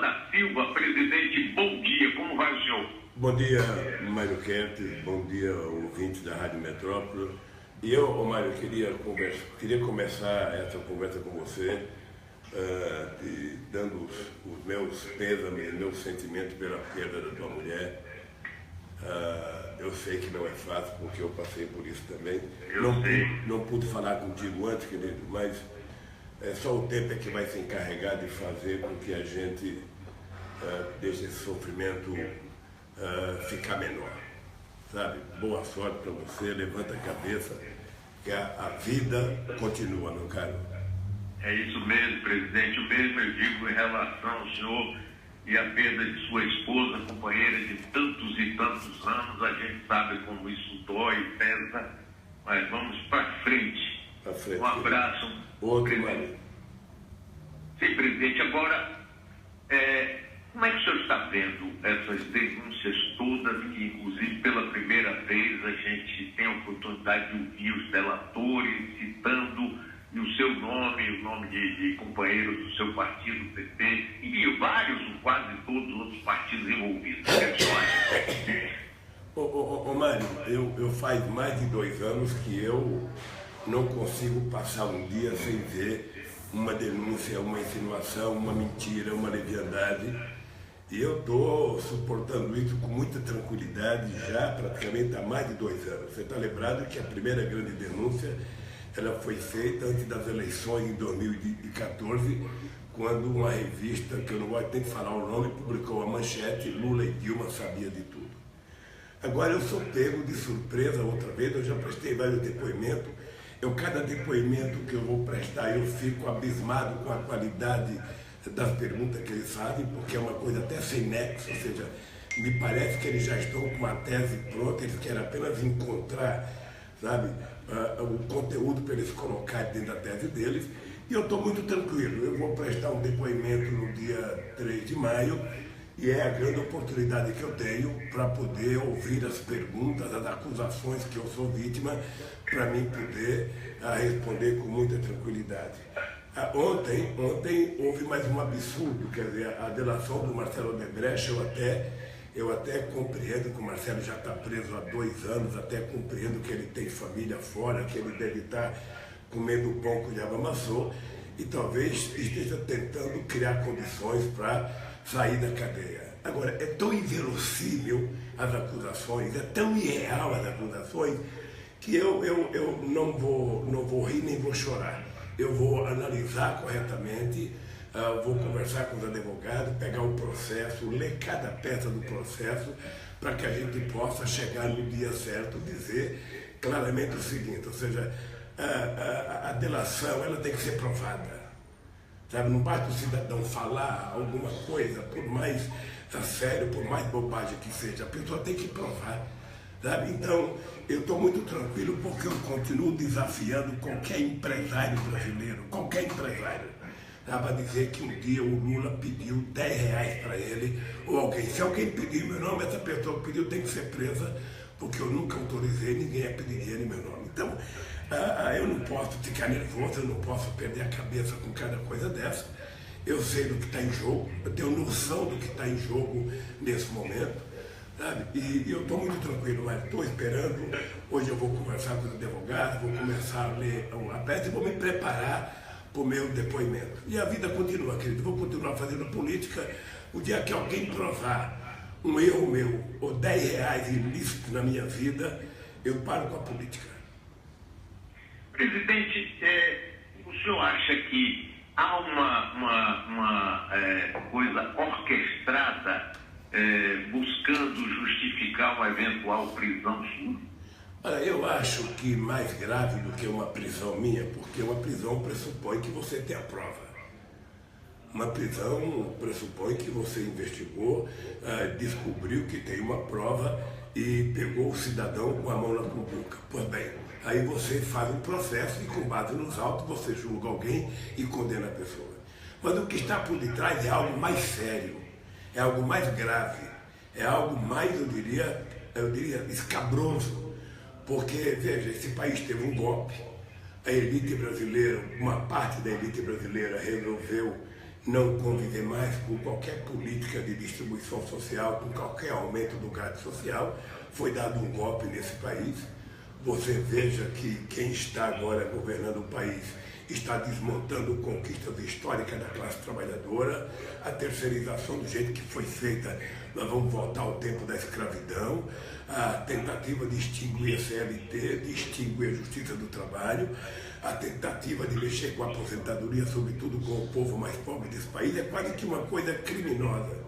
da Silva. Presidente, bom dia, como vai o senhor? Bom dia, Mário Kempis, bom dia, ouvintes da Rádio Metrópole. E eu, Mário, queria começar essa conversa com você dando os meus pêsames, meus sentimentos pela perda da tua mulher. Eu sei que não é fácil, porque eu passei por isso também. Não pude falar contigo antes, querido, mas só o tempo é que vai se encarregar de fazer com que a gente deixe esse sofrimento ficar menor. Sabe? Boa sorte para você, levanta a cabeça, que a vida continua, meu caro. É isso mesmo, presidente. O mesmo eu digo em relação ao senhor e a perda de sua esposa, companheira de tantos e tantos anos. A gente sabe como isso dói, pesa, mas vamos para frente. Um abraço. Outro, Mário. Sim, presidente. Agora, como é que o senhor está vendo essas denúncias todas, que inclusive pela primeira vez a gente tem a oportunidade de ouvir os delatores citando o seu nome, o nome de companheiros do seu partido, o PT, e vários, quase todos os outros partidos envolvidos? O que é que o senhor acha? Mário, eu faz mais de 2 anos que eu não consigo passar um dia sem ver uma denúncia, uma insinuação, uma mentira, uma leviandade. E eu estou suportando isso com muita tranquilidade já praticamente há mais de 2 anos. Você está lembrado que a primeira grande denúncia ela foi feita antes das eleições em 2014, quando uma revista, que eu não vou nem falar o nome, publicou a manchete: Lula e Dilma sabia de tudo. Agora eu sou pego de surpresa outra vez, eu já prestei vários depoimentos. Cada depoimento que eu vou prestar, eu fico abismado com a qualidade das perguntas que eles fazem, porque é uma coisa até sem nexo, ou seja, me parece que eles já estão com uma tese pronta, eles querem apenas encontrar, sabe, o conteúdo para eles colocarem dentro da tese deles. E eu estou muito tranquilo. Eu vou prestar um depoimento no dia 3 de maio, e é a grande oportunidade que eu tenho para poder ouvir as perguntas, as acusações que eu sou vítima, para mim poder responder com muita tranquilidade. Ontem houve mais um absurdo, quer dizer, a delação do Marcelo Odebrecht. Eu até compreendo que o Marcelo já está preso há 2 anos, até compreendo que ele tem família fora, que ele deve estar comendo o pão que o diabo amassou, e talvez esteja tentando criar condições para sair da cadeia. Agora, é tão inverossímil as acusações, é tão irreal as acusações, que eu não vou rir nem vou chorar. Eu vou analisar corretamente, vou conversar com os advogados, pegar o processo, ler cada peça do processo, para que a gente possa chegar no dia certo, dizer claramente o seguinte, ou seja, a delação ela tem que ser provada. Sabe? Não basta o cidadão falar alguma coisa, por mais sério, por mais bobagem que seja, a pessoa tem que provar. Sabe? Então, eu estou muito tranquilo, porque eu continuo desafiando qualquer empresário brasileiro, qualquer empresário, para dizer que um dia o Lula pediu R$10 para ele, ou alguém. Se alguém pedir meu nome, essa pessoa que pediu tem que ser presa, porque eu nunca autorizei ninguém a pedir dinheiro em meu nome. Então, eu não posso ficar nervoso, eu não posso perder a cabeça com cada coisa dessa. Eu sei do que está em jogo, eu tenho noção do que está em jogo nesse momento, sabe? E eu estou muito tranquilo, mas estou esperando. Hoje eu vou conversar com os advogados, vou começar a ler a peça e vou me preparar para o meu depoimento. E a vida continua, querido. Vou continuar fazendo política. O dia que alguém provar um erro meu, ou R$10 ilícito na minha vida, eu paro com a política. Presidente, o senhor acha que há uma coisa orquestrada buscando justificar uma eventual prisão sua? Eu acho que mais grave do que uma prisão minha, porque uma prisão pressupõe que você tem a prova. Uma prisão pressupõe que você investigou, descobriu que tem uma prova e pegou o cidadão com a mão na cumbuca. Pois bem, aí você faz um processo e, com base nos autos, você julga alguém e condena a pessoa. Mas o que está por detrás é algo mais sério, é algo mais grave, é algo mais, eu diria escabroso. Porque, veja, esse país teve um golpe, a elite brasileira, uma parte da elite brasileira resolveu não conviver mais com qualquer política de distribuição social, com qualquer aumento do gasto social. Foi dado um golpe nesse país. Você veja que quem está agora governando o país está desmontando conquistas históricas da classe trabalhadora, a terceirização do jeito que foi feita, nós vamos voltar ao tempo da escravidão, a tentativa de extinguir a CLT, de extinguir a Justiça do Trabalho, a tentativa de mexer com a aposentadoria, sobretudo com o povo mais pobre desse país, é quase que uma coisa criminosa.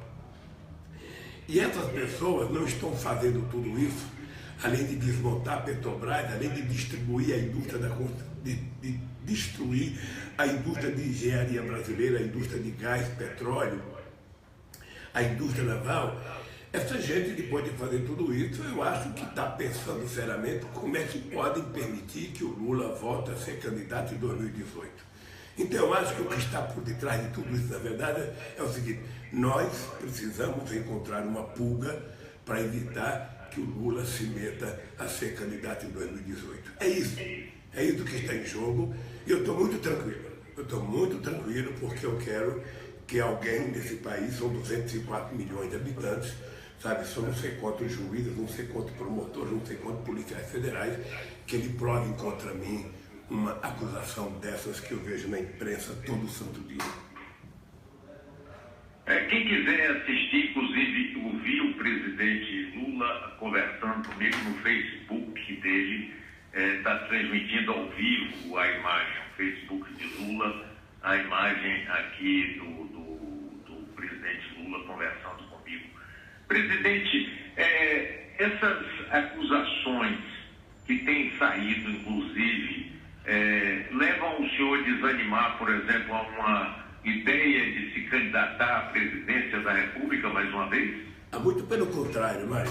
E essas pessoas não estão fazendo tudo isso, além de desmontar a Petrobras, além de distribuir a indústria de destruir a indústria de engenharia brasileira, a indústria de gás, petróleo, a indústria naval. Essa gente, depois de fazer tudo isso, eu acho que está pensando seriamente como é que podem permitir que o Lula volte a ser candidato em 2018. Então eu acho que o que está por detrás de tudo isso, na verdade, é o seguinte: nós precisamos encontrar uma pulga para evitar que o Lula se meta a ser candidato em 2018. É isso que está em jogo, e eu estou muito tranquilo, porque eu quero que alguém nesse país, são 204 milhões de habitantes, sabe, são não sei quantos juízes, não sei quantos promotores, não sei quantos policiais federais, que ele provem contra mim uma acusação dessas que eu vejo na imprensa todo santo dia. Quem quiser assistir, inclusive, ouvir o presidente Lula conversando comigo no Facebook dele, está transmitindo ao vivo a imagem, o Facebook de Lula, a imagem aqui do presidente Lula conversando comigo. Presidente, essas acusações que têm saído, inclusive, levam o senhor a desanimar, por exemplo, a uma ideia de se candidatar à presidência da República mais uma vez? Muito pelo contrário, Mário.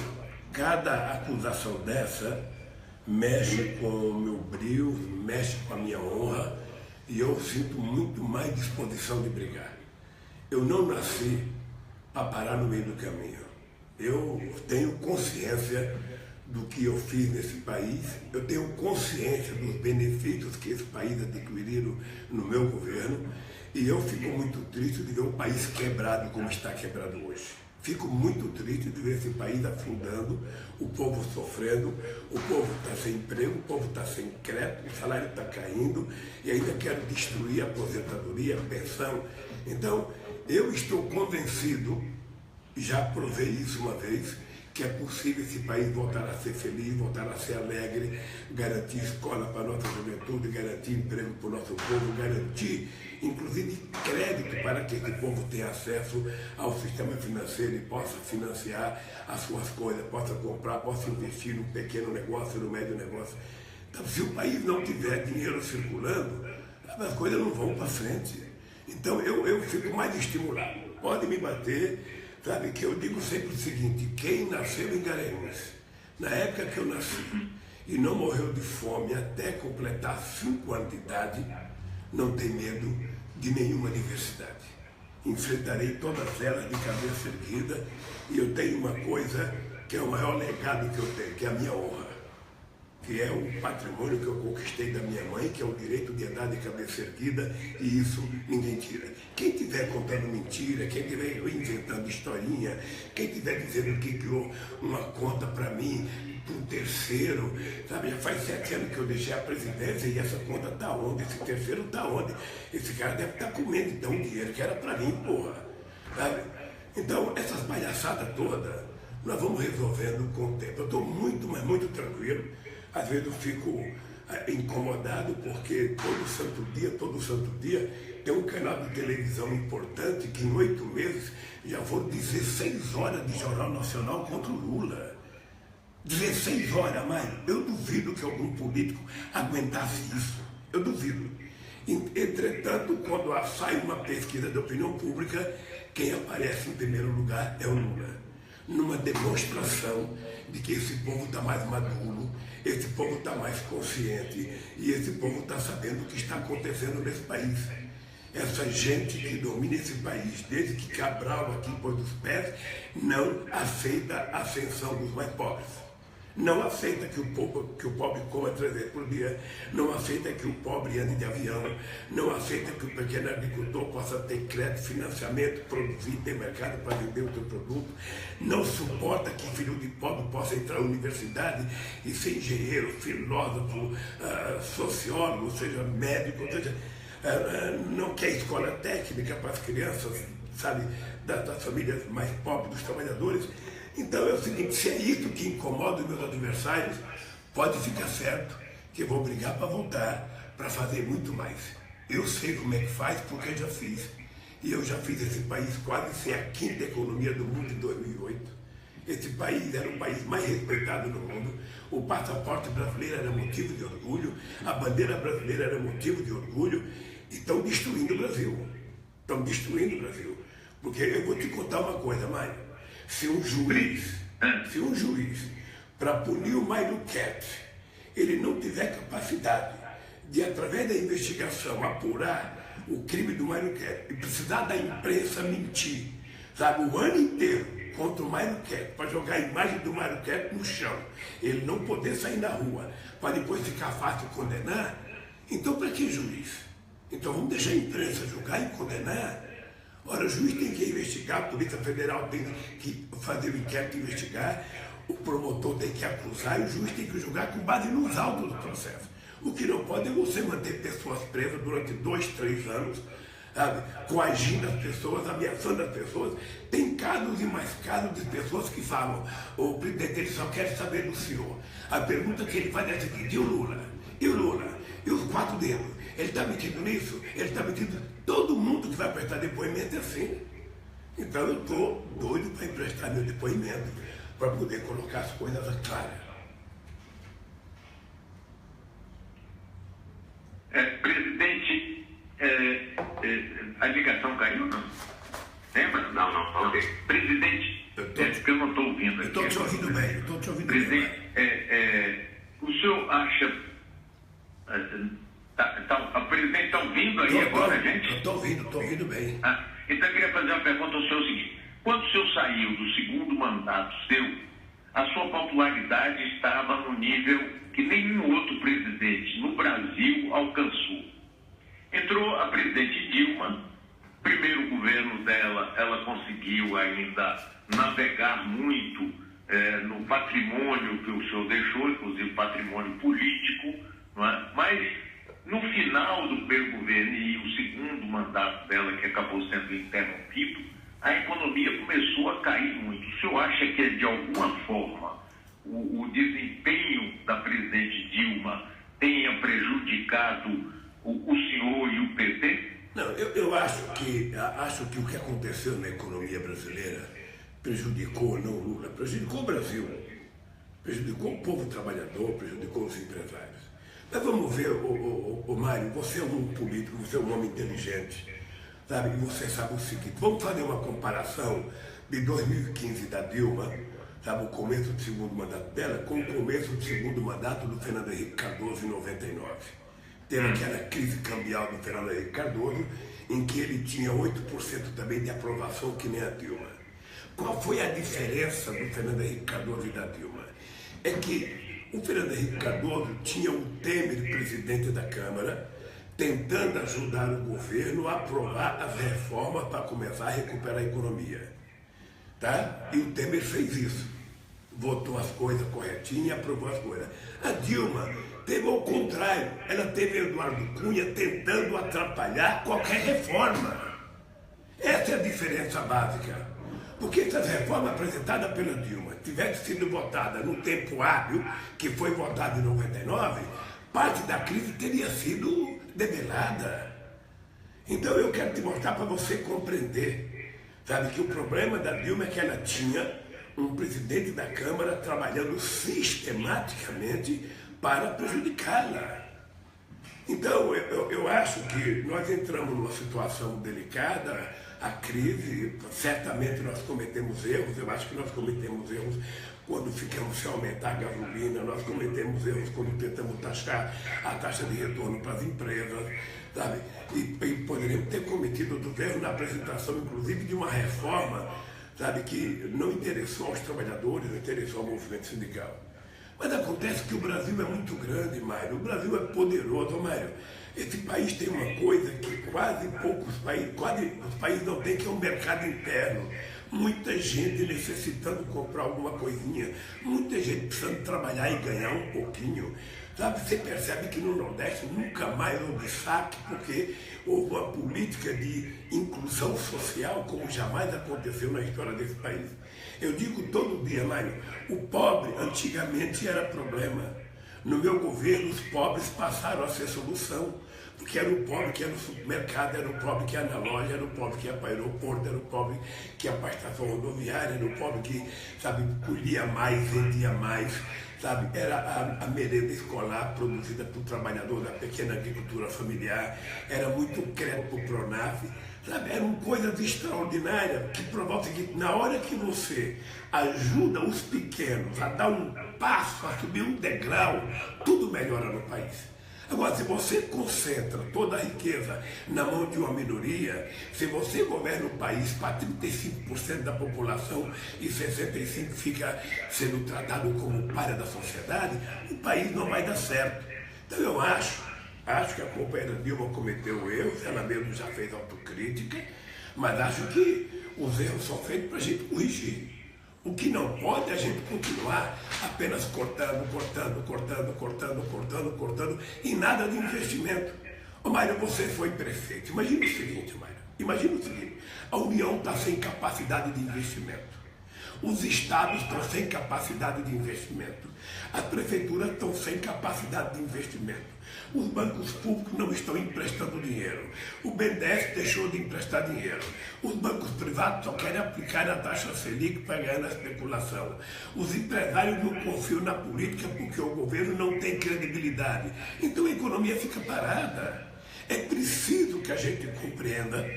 Cada acusação dessa mexe com o meu brio, mexe com a minha honra, e eu sinto muito mais disposição de brigar. Eu não nasci para parar no meio do caminho. Eu tenho consciência do que eu fiz nesse país, eu tenho consciência dos benefícios que esse país adquiriram no meu governo, e eu fico muito triste de ver o país quebrado como está quebrado hoje. Fico muito triste de ver esse país afundando, o povo sofrendo, o povo está sem emprego, o povo está sem crédito, o salário está caindo, e ainda quero destruir a aposentadoria, a pensão. Então, eu estou convencido, já provei isso uma vez, que é possível esse país voltar a ser feliz, voltar a ser alegre, garantir escola para a nossa juventude, garantir emprego para o nosso povo, garantir, inclusive, crédito para que esse povo tenha acesso ao sistema financeiro e possa financiar as suas coisas, possa comprar, possa investir no pequeno negócio, no médio negócio. Então, se o país não tiver dinheiro circulando, as coisas não vão para frente. Então, eu fico mais estimulado. Pode me bater. Sabe que eu digo sempre o seguinte: quem nasceu em Garanhuns, na época que eu nasci, e não morreu de fome até completar 5 anos de idade, não tem medo de nenhuma adversidade. Enfrentarei todas elas de cabeça erguida, e eu tenho uma coisa que é o maior legado que eu tenho, que é a minha honra, que é o patrimônio que eu conquistei da minha mãe, que é o direito de andar de cabeça erguida, e isso ninguém tira. Quem estiver contando mentira, quem estiver inventando historinha, quem estiver dizendo que criou uma conta para mim, para um terceiro, sabe, já faz 7 anos que eu deixei a presidência e essa conta está onde? Esse terceiro está onde? Esse cara deve estar comendo então o dinheiro que era para mim, porra. Sabe? Então, essas palhaçadas todas, nós vamos resolvendo com o tempo. Eu estou muito, mas muito tranquilo. Às vezes eu fico incomodado porque todo santo dia, tem um canal de televisão importante que em 8 meses já foram 16 horas de Jornal Nacional contra o Lula. 16 horas, mas eu duvido que algum político aguentasse isso. Eu duvido. Entretanto, quando sai uma pesquisa de opinião pública, quem aparece em primeiro lugar é o Lula. Numa demonstração de que esse povo está mais maduro, esse povo está mais consciente e esse povo está sabendo o que está acontecendo nesse país. Essa gente que domina esse país, desde que Cabral aqui pôs os pés, não aceita a ascensão dos mais pobres. não aceita que o pobre coma 3 vezes por dia, não aceita que o pobre ande de avião, não aceita que o pequeno agricultor possa ter crédito, financiamento, produzir, ter mercado para vender o seu produto, não suporta que filho de pobre possa entrar na universidade e ser engenheiro, filósofo, sociólogo, seja médico, seja, não quer escola técnica para as crianças, sabe, das famílias mais pobres, dos trabalhadores. Então é o seguinte, se é isso que incomoda os meus adversários, pode ficar certo que eu vou brigar para voltar, para fazer muito mais. Eu sei como é que faz, porque eu já fiz. E eu já fiz esse país quase ser a 5ª economia do mundo em 2008. Esse país era o país mais respeitado no mundo. O passaporte brasileiro era motivo de orgulho, a bandeira brasileira era motivo de orgulho. E estão destruindo o Brasil. Estão destruindo o Brasil. Porque eu vou te contar uma coisa, Mário. Se um juiz, para punir o Mário Ketch, ele não tiver capacidade de, através da investigação, apurar o crime do Mário Ketch e precisar da imprensa mentir, sabe, o ano inteiro contra o Mário Ketch, para jogar a imagem do Mário Ketch no chão, ele não poder sair na rua, para depois ficar fácil condenar, então para que juiz? Então vamos deixar a imprensa julgar e condenar? Ora, o juiz tem que investigar, a Polícia Federal tem que fazer o inquérito e investigar, o promotor tem que acusar e o juiz tem que julgar com base nos autos do processo. O que não pode é você manter pessoas presas durante 2, 3 anos, sabe, coagindo as pessoas, ameaçando as pessoas. Tem casos e mais casos de pessoas que falam, o presidente ele só quer saber do senhor. A pergunta que ele faz é a seguinte, e o Lula? E o Lula? E os 4 dedos? Ele está metido nisso? Ele está metido... Todo mundo que vai prestar depoimento é assim. Então eu estou doido para emprestar meu depoimento, para poder colocar as coisas claras. Presidente, a ligação caiu, não? Lembra? Não. Ok. Presidente, porque eu não estou ouvindo aqui. Eu estou te ouvindo bem, Presidente, o senhor acha... a presidente está ouvindo aí agora, gente? Eu estou ouvindo bem. Então eu queria fazer uma pergunta ao senhor o seguinte. Quando o senhor saiu do 2º mandato seu, a sua popularidade estava no nível que nenhum outro presidente no Brasil alcançou. Entrou a presidente Dilma, primeiro governo dela, ela conseguiu ainda navegar muito no patrimônio que o senhor deixou, inclusive patrimônio político, não é? Mas no final do primeiro governo e o 2º mandato dela, que acabou sendo interrompido, a economia começou a cair muito. O senhor acha que, de alguma forma, o desempenho da presidente Dilma tenha prejudicado o senhor e o PT? Não, eu acho que o que aconteceu na economia brasileira prejudicou, não Lula, prejudicou o Brasil, prejudicou o povo trabalhador, prejudicou os empresários. Mas vamos ver, Mário, você é um político, você é um homem inteligente, sabe? E você sabe o seguinte, vamos fazer uma comparação de 2015 da Dilma, sabe, o começo do 2º mandato dela, com o começo do 2º mandato do Fernando Henrique Cardoso em 99. Teve aquela crise cambial do Fernando Henrique Cardoso, em que ele tinha 8% também de aprovação, que nem a Dilma. Qual foi a diferença do Fernando Henrique Cardoso e da Dilma? É que o Fernando Henrique Cardoso tinha o Temer presidente da Câmara, tentando ajudar o governo a aprovar as reformas para começar a recuperar a economia. Tá? E o Temer fez isso. Votou as coisas corretinhas e aprovou as coisas. A Dilma teve ao contrário. Ela teve Eduardo Cunha tentando atrapalhar qualquer reforma. Essa é a diferença básica. Porque se as reformas apresentadas pela Dilma tivessem sido votadas no tempo hábil, que foi votado em 99, parte da crise teria sido debelada. Então eu quero te mostrar para você compreender, sabe, que o problema da Dilma é que ela tinha um presidente da Câmara trabalhando sistematicamente para prejudicá-la. Então eu acho que nós entramos numa situação delicada. A crise, certamente nós cometemos erros, eu acho que nós cometemos erros quando ficamos sem aumentar a gasolina, nós cometemos erros quando tentamos taxar a taxa de retorno para as empresas, sabe? E poderíamos ter cometido outro erro na apresentação, inclusive, de uma reforma, sabe, que não interessou aos trabalhadores, não interessou ao movimento sindical. Mas acontece que o Brasil é muito grande, Mário. O Brasil é poderoso, Mário. Esse país tem uma coisa que quase os países não têm, que é o mercado interno. Muita gente necessitando comprar alguma coisinha, muita gente precisando trabalhar e ganhar um pouquinho. Sabe, você percebe que no Nordeste nunca mais houve saque, porque houve uma política de inclusão social como jamais aconteceu na história desse país. Eu digo todo dia, Mário, o pobre antigamente era problema. No meu governo, os pobres passaram a ser solução, porque era o pobre que ia no supermercado, era o pobre que ia na loja, era o pobre que ia para o aeroporto, era o pobre que ia para a estação rodoviária, era o pobre que, sabe, colhia mais, vendia mais, sabe, era a merenda escolar produzida por trabalhador da pequena agricultura familiar, era muito crédito para o Pronaf, sabe, eram coisas extraordinárias que provam o seguinte: na hora que você ajuda os pequenos a dar um passo, a subir um degrau, tudo melhora no país. Agora, se você concentra toda a riqueza na mão de uma minoria, se você governa o país para 35% da população e 65% fica sendo tratado como pária da sociedade, o país não vai dar certo. Então eu acho que a companheira Dilma cometeu erros, ela mesmo já fez autocrítica, mas acho que os erros são feitos para a gente corrigir. O que não pode é a gente continuar apenas cortando e nada de investimento. Ô Mário, você foi prefeito. Imagina o seguinte, Mário. Imagina o seguinte: a União está sem capacidade de investimento. Os estados estão sem capacidade de investimento. As prefeituras estão sem capacidade de investimento. Os bancos públicos não estão emprestando dinheiro. O BNDES deixou de emprestar dinheiro. Os bancos privados só querem aplicar a taxa Selic para ganhar na especulação. Os empresários não confiam na política porque o governo não tem credibilidade. Então a economia fica parada. É preciso que a gente compreenda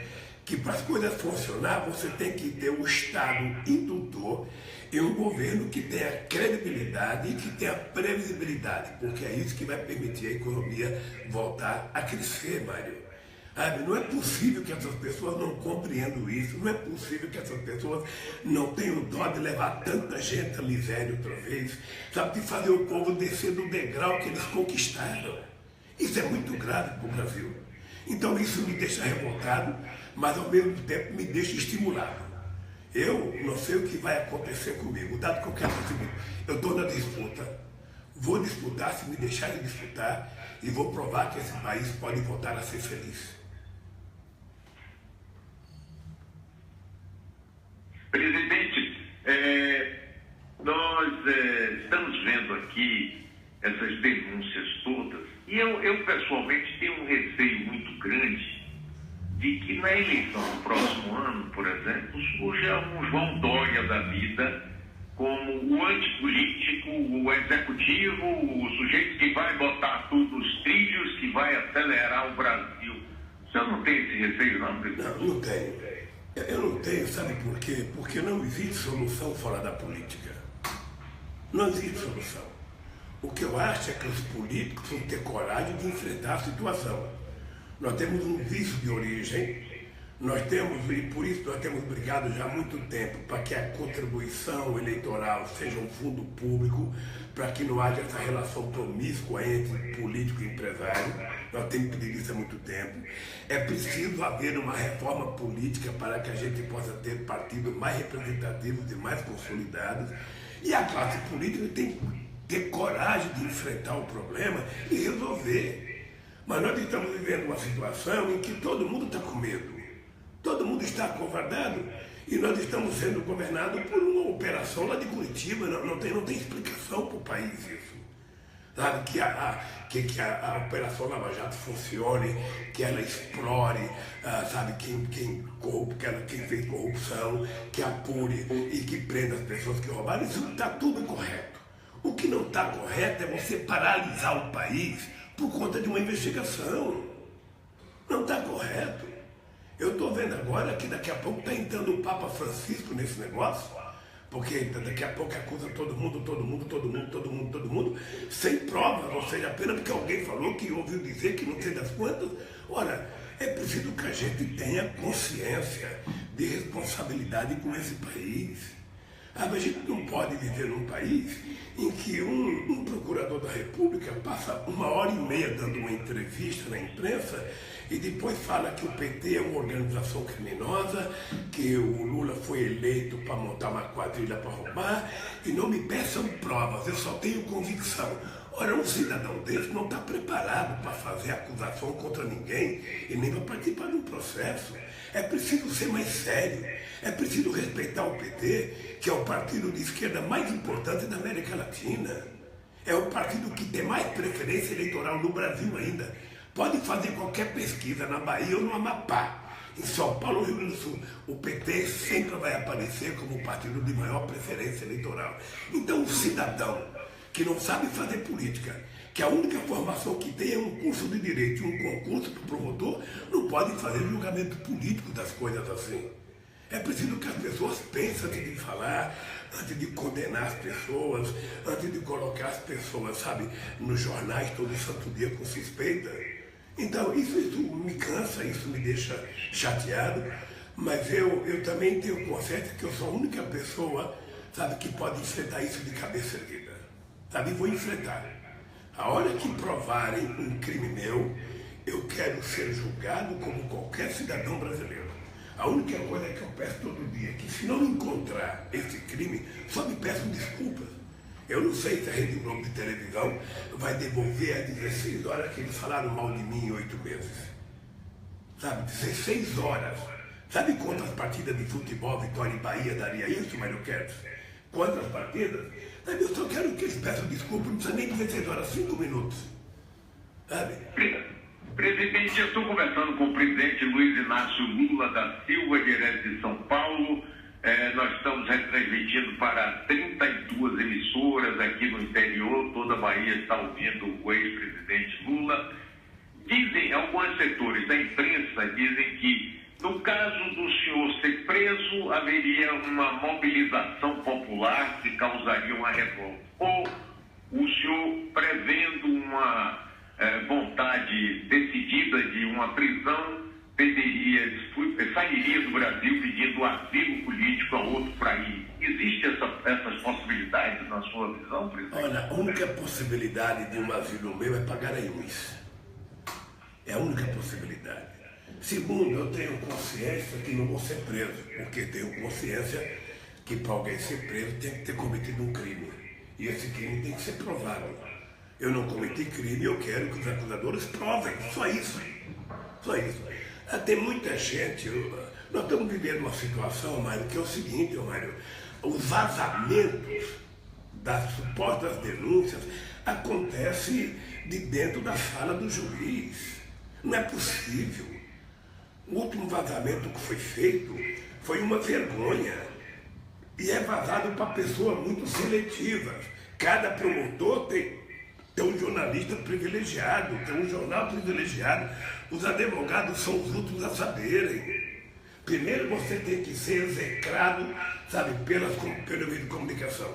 que para as coisas funcionar você tem que ter o Estado indutor e um governo que tenha credibilidade e que tenha previsibilidade, porque é isso que vai permitir a economia voltar a crescer, Mário. Não é possível que essas pessoas não compreendam isso, não é possível que essas pessoas não tenham dó de levar tanta gente à miséria outra vez, sabe, de fazer o povo descer do degrau que eles conquistaram. Isso é muito grave para o Brasil. Então isso me deixa revoltado, mas ao mesmo tempo me deixa estimulado. Eu não sei o que vai acontecer comigo, dado que eu quero o seguinte: eu estou na disputa, vou disputar se me deixarem disputar e vou provar que esse país pode voltar a ser feliz. Presidente, nós estamos vendo aqui essas denúncias todas e eu pessoalmente tenho um receio muito grande de que na eleição do próximo ano, por exemplo, surja um João Dória da vida como o antipolítico, o executivo, o sujeito que vai botar tudo nos trilhos, que vai acelerar o Brasil. O senhor não tem esse receio, não, presidente? Não, não tenho. Eu não tenho, sabe por quê? Porque não existe solução fora da política. Não existe solução. O que eu acho é que os políticos têm que ter coragem de enfrentar a situação. Nós temos um vício de origem, e por isso nós temos brigado já há muito tempo para que a contribuição eleitoral seja um fundo público, para que não haja essa relação promíscua entre político e empresário. Nós temos pedido isso há muito tempo. É preciso haver uma reforma política para que a gente possa ter partidos mais representativos e mais consolidados. E a classe política tem que ter coragem de enfrentar o problema e resolver. Mas nós estamos vivendo uma situação em que todo mundo está com medo, todo mundo está acovardado e nós estamos sendo governados por uma operação lá de Curitiba. Não tem explicação para o país isso. Sabe, que a Operação Lava Jato funcione, que ela explore, sabe, quem fez corrupção, que apure e que prenda as pessoas que roubaram. Isso está tudo correto. O que não está correto é você paralisar o país por conta de uma investigação. Não está correto. Eu estou vendo agora que daqui a pouco está entrando o Papa Francisco nesse negócio, porque daqui a pouco acusa todo mundo, sem provas, ou seja, apenas porque alguém falou que ouviu dizer que não sei das quantas. Ora, é preciso que a gente tenha consciência de responsabilidade com esse país. A gente não pode viver num país em que um procurador da República passa 1h30 dando uma entrevista na imprensa e depois fala que o PT é uma organização criminosa, que o Lula foi eleito para montar uma quadrilha para roubar, e não me peçam provas, eu só tenho convicção. Ora, um cidadão desse não está preparado para fazer acusação contra ninguém e nem para participar de um processo. É preciso ser mais sério, é preciso respeitar o PT, que é o partido de esquerda mais importante da América Latina. É o partido que tem mais preferência eleitoral no Brasil ainda. Pode fazer qualquer pesquisa na Bahia ou no Amapá. Em São Paulo ou Rio Grande do Sul, o PT sempre vai aparecer como o partido de maior preferência eleitoral. Então, o cidadão que não sabe fazer política, que a única formação que tem é um curso de direito e um concurso para o promotor, não pode fazer julgamento político das coisas assim. É preciso que as pessoas pensem antes de falar, antes de condenar as pessoas, antes de colocar as pessoas, sabe, nos jornais todo santo dia com suspeita. Então, isso me cansa, isso me deixa chateado, mas eu também tenho consciência que eu sou a única pessoa, sabe, que pode enfrentar isso de cabeça erguida. Sabe, vou enfrentar. A hora que provarem um crime meu, eu quero ser julgado como qualquer cidadão brasileiro. A única coisa que eu peço todo dia é que, se não encontrar esse crime, só me peçam desculpas. Eu não sei se a Rede Globo de televisão vai devolver às 16 horas que eles falaram mal de mim em 8 meses. Sabe, 16 horas. Sabe quantas partidas de futebol Vitória e Bahia daria isso, Mário Kertz? Quantas partidas? Sabe, eu só quero que eles peçam desculpa, não precisa nem 16 horas, 5 minutos. Sabe? Presidente, eu estou conversando com o presidente Luiz Inácio Lula da Silva, direto de São Paulo. Nós estamos retransmitindo para 32 emissoras aqui no interior, toda a Bahia está ouvindo o ex-presidente Lula. Dizem, alguns setores da imprensa dizem que, no caso do senhor ser preso, haveria uma mobilização popular que causaria uma revolta. Ou o senhor, prevendo uma vontade decidida de uma prisão, sairia do Brasil pedindo asilo político a outro país. Existem essas possibilidades na sua visão, presidente? Olha, a única possibilidade de um asilo meu é pagar a luz. É a única possibilidade. Segundo, eu tenho consciência que não vou ser preso, porque tenho consciência que para alguém ser preso tem que ter cometido um crime. E esse crime tem que ser provado. Eu não cometi crime, eu quero que os acusadores provem. Só isso. Só isso. Tem muita gente, nós estamos vivendo uma situação, Mário, que é o seguinte, Mário, os vazamentos das supostas denúncias acontecem de dentro da sala do juiz. Não é possível. O último vazamento que foi feito foi uma vergonha. E é vazado para pessoas muito seletivas. Cada promotor tem um jornalista privilegiado, tem um jornal privilegiado. Os advogados são os últimos a saberem. Primeiro você tem que ser execrado, sabe, pelo meio de comunicação.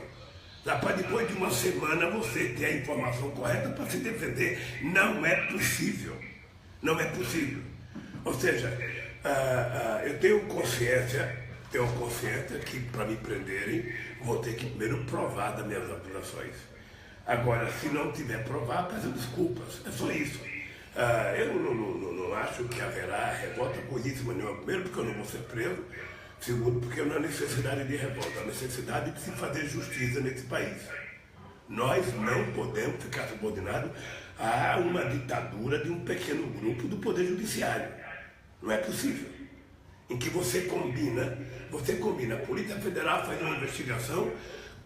Para depois de uma semana você ter a informação correta para se defender. Não é possível. Não é possível. Ou seja, eu tenho consciência que para me prenderem, vou ter que primeiro provar das minhas acusações. Agora, se não tiver provar, peço desculpas. É só isso. Eu não acho que haverá revolta coisíssima nenhuma. Primeiro, porque eu não vou ser preso. Segundo, porque não há necessidade de revolta. Há necessidade de se fazer justiça nesse país. Nós não podemos ficar subordinados a uma ditadura de um pequeno grupo do Poder Judiciário. Não é possível. Em que você combina, a Polícia Federal faz uma investigação,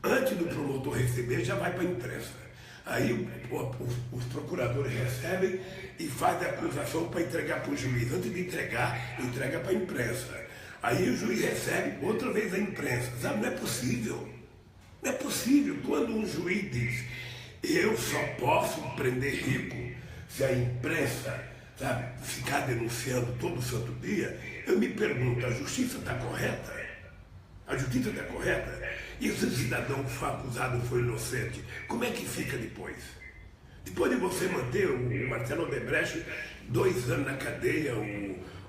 antes do promotor receber, já vai para a imprensa. Aí os procuradores recebem e fazem a acusação para entregar para o juiz. Antes de entrega para a imprensa. Aí o juiz recebe outra vez a imprensa. Sabe, não é possível. Não é possível. Quando um juiz diz, eu só posso prender rico se a imprensa, sabe, ficar denunciando todo santo dia, eu me pergunto, a justiça está correta? A justiça está correta? E se o cidadão que foi acusado foi inocente, como é que fica depois? Depois de você manter o Marcelo Odebrecht 2 anos na cadeia,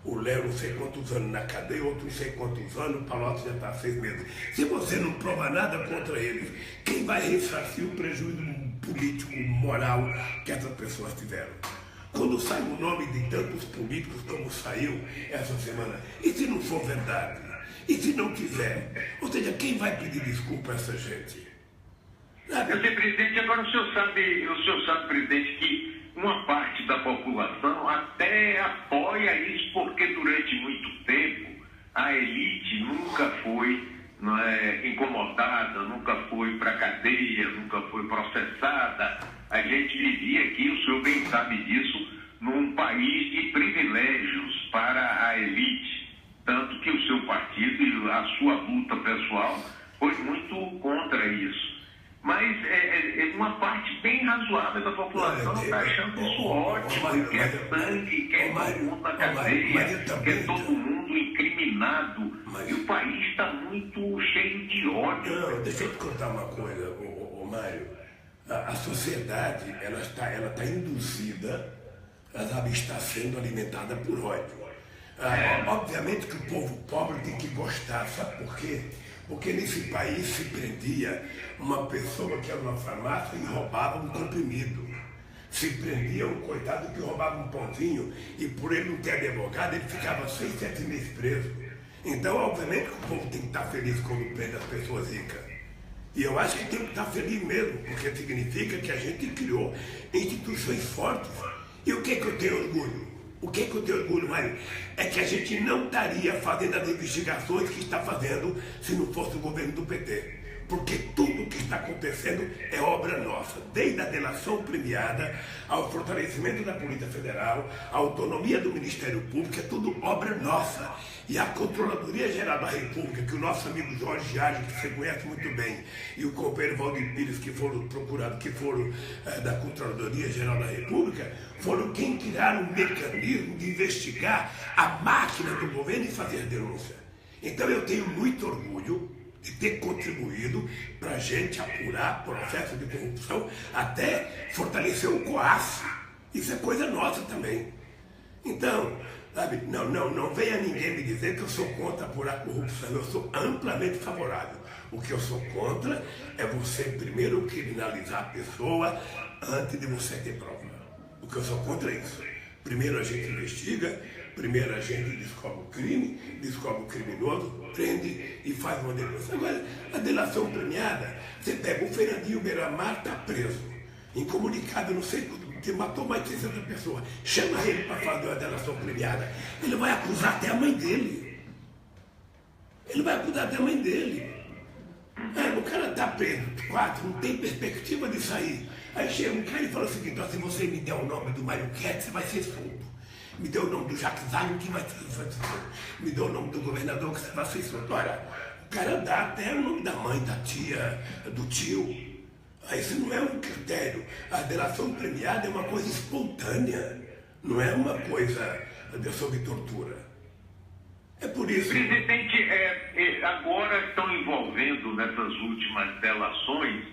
o Léo não sei quantos anos na cadeia, outro não sei quantos anos, o Palocci já está 6 meses. Se você não prova nada contra eles, quem vai ressarcir o prejuízo político, moral que essas pessoas tiveram? Quando sai o nome de tantos políticos como saiu essa semana, e se não for verdade? E se não tiver? Ou seja, quem vai pedir desculpa a essa gente? Eu sei, presidente, agora o senhor sabe, presidente, que uma parte da população até apoia isso, porque durante muito tempo a elite nunca foi incomodada, nunca foi para a cadeia, nunca foi processada. A gente vivia aqui, o senhor bem sabe disso, num país de privilégios para a elite. Tanto que o seu partido e a sua luta pessoal foi muito contra isso. Mas uma parte bem razoável da população está achando isso ótimo, quer sangue, quer todo mundo na cadeia, quer todo mundo incriminado. E o país está muito cheio de ódio. Não, deixa eu te contar uma coisa, Mário. A sociedade, ela está induzida, ela está sendo alimentada por ódio. Obviamente que o povo pobre tem que gostar, sabe por quê? Porque nesse país se prendia uma pessoa que era numa farmácia e roubava um comprimido. Se prendia um coitado que roubava um pãozinho e por ele não ter advogado, ele ficava 6, 7 meses preso. Então, obviamente que o povo tem que estar feliz quando prende as pessoas ricas. E eu acho que tem que estar feliz mesmo, porque significa que a gente criou instituições fortes. E o que eu tenho orgulho? O que eu tenho orgulho, Mário? É que a gente não estaria fazendo as investigações que está fazendo se não fosse o governo do PT. Porque tudo o que está acontecendo é obra nossa, desde a delação premiada, ao fortalecimento da Polícia Federal, a autonomia do Ministério Público, é tudo obra nossa. E a Controladoria Geral da República, que o nosso amigo Jorge Arge, que você conhece muito bem, e o companheiro Valdir Pires, que foram procurados, que foram da Controladoria Geral da República, foram quem criaram um mecanismo de investigar a máquina do governo e fazer a denúncia. Então eu tenho muito orgulho de ter contribuído para a gente apurar processo de corrupção, até fortalecer o COAF. Isso é coisa nossa também. Então, sabe, não venha ninguém me dizer que eu sou contra apurar corrupção. Eu sou amplamente favorável. O que eu sou contra é você primeiro criminalizar a pessoa antes de você ter prova. O que eu sou contra é isso. Primeiro a gente investiga, primeiro a gente descobre o crime, descobre o criminoso, prende e faz uma denúncia. Agora, a delação premiada, você pega o Fernandinho Beiramar, está preso, incomunicado, não sei, que matou mais de 60 pessoas. Chama ele para fazer uma delação premiada. Ele vai acusar até a mãe dele. Ele vai acusar até a mãe dele. O cara está preso, 4, não tem perspectiva de sair. Aí chega um cara e fala o seguinte: se você me der o nome do Mário Ketz, você vai ser solto. Me deu o nome do Jacques Wagner, que vai ser solto. Me deu o nome do governador, que você vai ser solto. Ora, o cara dá até o nome da mãe, da tia, do tio. Aí isso não é um critério. A delação premiada é uma coisa espontânea, não é uma coisa sob tortura. É por isso. Presidente, agora estão envolvendo nessas últimas delações,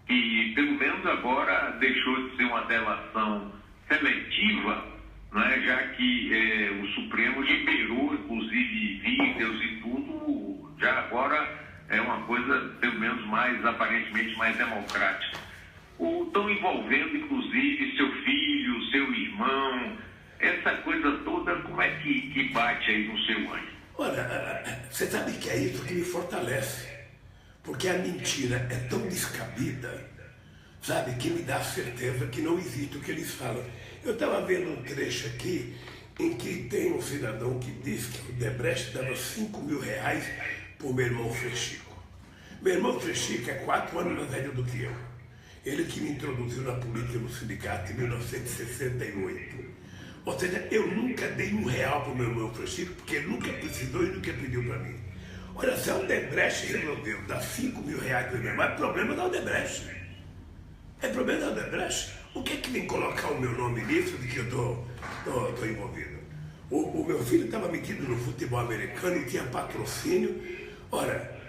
e pelo menos agora deixou de ser uma delação seletiva, né, já que o Supremo liberou, inclusive, vídeos e tudo, já agora é uma coisa, pelo menos, aparentemente mais democrática. Estão envolvendo, inclusive, seu filho, seu irmão, essa coisa toda, como é que bate aí no seu ânimo? Olha, você sabe que é isso que me fortalece, porque a mentira é tão descabida, sabe, que me dá certeza que não existe o que eles falam. Eu estava vendo um trecho aqui em que tem um cidadão que diz que o Debrecht dava R$5.000 para o meu irmão Frechico. Meu irmão Frechico é 4 anos mais velho do que eu. Ele que me introduziu na política no sindicato em 1968. Ou seja, eu nunca dei R$1 para o meu irmão Frechico, porque ele nunca precisou e nunca pediu para mim. Olha, se a Odebrecht resolveu dar R$5.000 para o meu irmão, é problema da Odebrecht. É problema da Odebrecht. O que é que vem colocar o meu nome nisso de que eu estou envolvido? O meu filho estava metido no futebol americano e tinha patrocínio. Ora,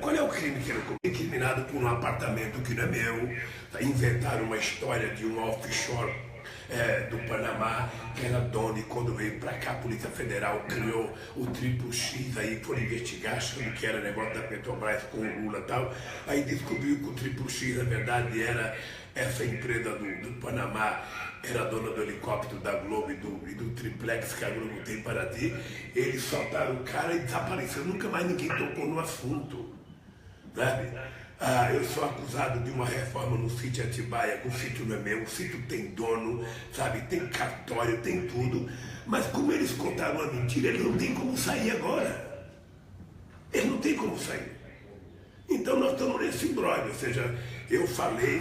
qual é o crime que ele cometeu? Incriminado por um apartamento que não é meu. Inventaram uma história de um offshore do Panamá, que era dono, e quando veio para cá a Polícia Federal criou o Triplo X, aí foram investigar, achando que era negócio da Petrobras com o Lula e tal, aí descobriu que o Triplo X, na verdade, era essa empresa do Panamá, era dona do helicóptero da Globo e do triplex que a Globo tem para ti. Eles soltaram o cara e desapareceu, nunca mais ninguém tocou no assunto, sabe? Eu sou acusado de uma reforma no sítio Atibaia, que o sítio não é meu, o sítio tem dono, sabe, tem cartório, tem tudo, mas como eles contaram uma mentira, eles não têm como sair agora. Eles não têm como sair. Então nós estamos nesse imbróglio, ou seja, eu falei,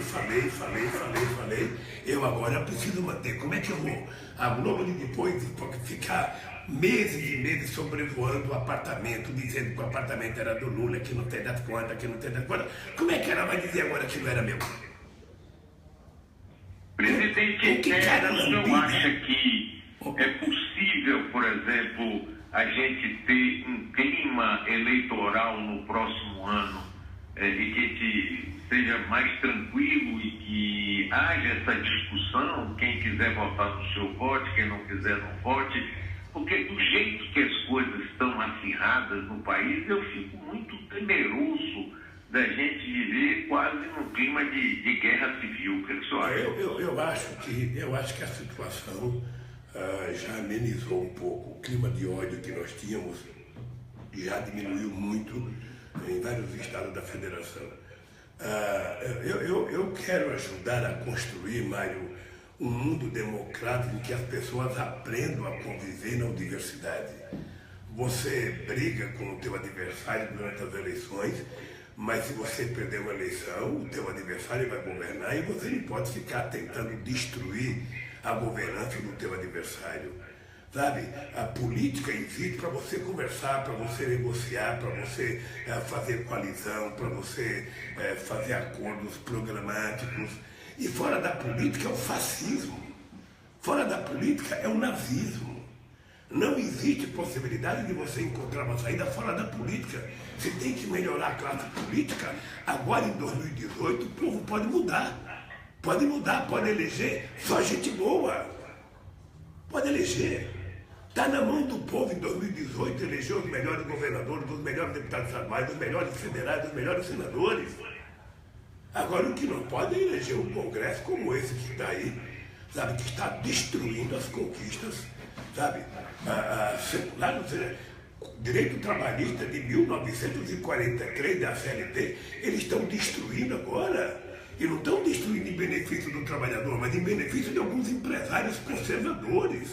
eu agora preciso manter. Como é que eu vou? A Globo depois pode ficar meses e meses sobrevoando o apartamento, dizendo que o apartamento era do Lula, que não tem das contas, que não tem das contas. Como é que ela vai dizer agora que não era meu? Presidente, o senhor acha que é possível, por exemplo, a gente ter um clima eleitoral no próximo ano e que a gente seja mais tranquilo e que haja essa discussão, quem quiser votar no seu vote, quem não quiser não vote, porque do jeito que as coisas estão acirradas no país, eu fico muito temeroso da gente viver quase num clima de guerra civil. O que o senhor acha? Eu acho que a situação já amenizou um pouco. O clima de ódio que nós tínhamos já diminuiu muito em vários estados da federação. Eu quero ajudar a construir, Mário, um mundo democrático em que as pessoas aprendam a conviver na diversidade. Você briga com o teu adversário durante as eleições, mas se você perder uma eleição, o teu adversário vai governar e você não pode ficar tentando destruir a governança do teu adversário. Sabe, a política existe para você conversar, para você negociar, para você fazer coalizão, para você fazer acordos programáticos. E fora da política é o fascismo. Fora da política é o nazismo. Não existe possibilidade de você encontrar uma saída fora da política. Você tem que melhorar a classe política. Agora, em 2018, o povo pode mudar. Pode mudar, pode eleger só gente boa. Pode eleger. Está na mão do povo em 2018 eleger os melhores governadores, os melhores deputados estaduais, os melhores federais, os melhores senadores. Agora o que não pode é eleger um congresso como esse que está aí, sabe, que está destruindo as conquistas, sabe, seculares, ou seja, direito trabalhista de 1943 da CLT, eles estão destruindo agora. E não estão destruindo em benefício do trabalhador, mas em benefício de alguns empresários conservadores,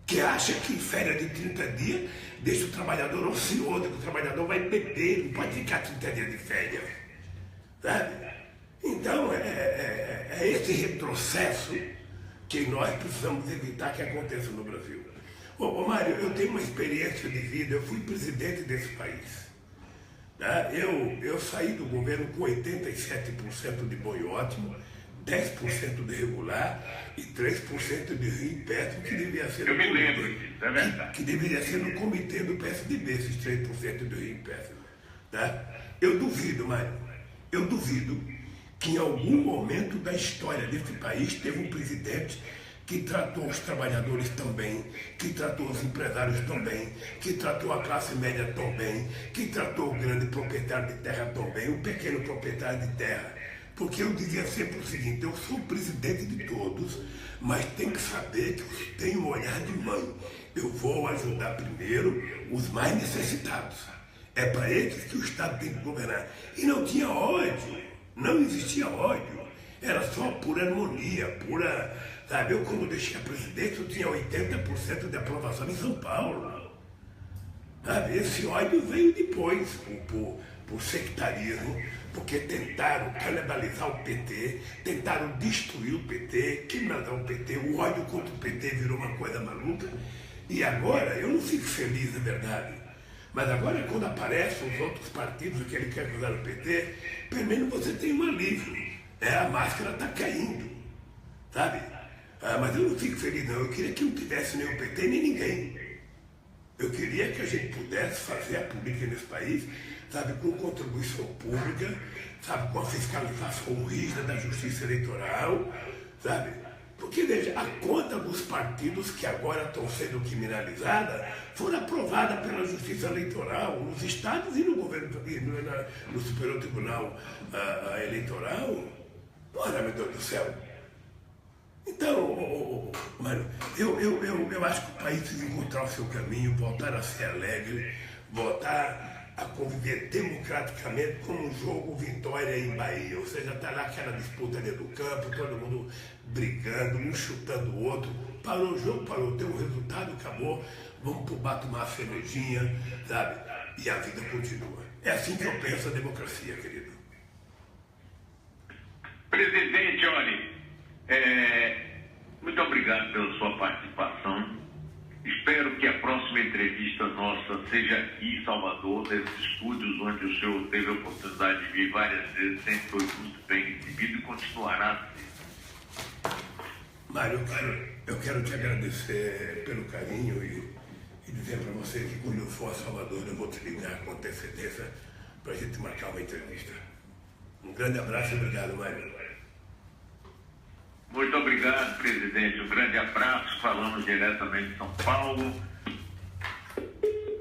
que acha que em férias de 30 dias deixa o trabalhador ocioso, que o trabalhador vai beber, não pode ficar 30 dias de férias. Sabe? Então, é esse retrocesso que nós precisamos evitar que aconteça no Brasil. Ô Mário, eu tenho uma experiência de vida, eu fui presidente desse país. Tá? Eu saí do governo com 87% de bom e ótimo, 10% de regular e 3% de ruim péssimo, que devia ser que deveria ser no comitê do PSDB, esses 3% de ruim péssimo. Tá? Eu duvido, Mário, eu duvido que em algum momento da história desse país teve um presidente que tratou os trabalhadores tão bem, que tratou os empresários tão bem, que tratou a classe média tão bem, que tratou o grande proprietário de terra tão bem, o pequeno proprietário de terra. Porque eu dizia sempre o seguinte, eu sou presidente de todos, mas tem que saber que eu tenho um olhar de mãe. Eu vou ajudar primeiro os mais necessitados. É para eles que o Estado tem que governar. E não tinha ódio, não existia ódio. Era só pura harmonia, pura... Sabe, eu quando deixei a presidência, eu tinha 80% de aprovação em São Paulo. Sabe, esse ódio veio depois, por sectarismo, porque tentaram canibalizar o PT, tentaram destruir o PT, criminalizar o PT, o ódio contra o PT virou uma coisa maluca. E agora, eu não fico feliz, na verdade, mas agora quando aparecem os outros partidos que ele quer acusar o PT, pelo menos você tem um alívio, a máscara está caindo, sabe? Mas eu não fico feliz não, eu queria que não tivesse nem o PT nem ninguém. Eu queria que a gente pudesse fazer a política nesse país, sabe, com contribuição pública, sabe, com a fiscalização rígida da justiça eleitoral, sabe? Porque, veja, a conta dos partidos que agora estão sendo criminalizadas foram aprovadas pela Justiça Eleitoral nos estados e no governo, no Superior Tribunal Eleitoral. Ora, meu Deus do céu. Então, mano, eu acho que o país precisa encontrar o seu caminho, voltar a ser alegre, voltar a conviver democraticamente como um jogo Vitória em Bahia. Ou seja, está lá aquela disputa dentro do campo, todo mundo brigando, um chutando o outro. Parou o jogo, parou, deu um resultado, acabou. Vamos pro bar tomar uma cervejinha, sabe? E a vida continua. É assim que eu penso a democracia, querido. Presidente, olhe, muito obrigado pela sua participação. Espero que a próxima entrevista nossa seja aqui em Salvador, nesses estúdios onde o senhor teve a oportunidade de vir várias vezes, sempre foi muito bem recebido e continuará a ser. Mário, eu quero te agradecer pelo carinho e dizer para você que quando eu for a Salvador eu vou te ligar com antecedência para a gente marcar uma entrevista. Um grande abraço e obrigado, Mário. Muito obrigado, presidente. Um grande abraço. Falamos diretamente de São Paulo.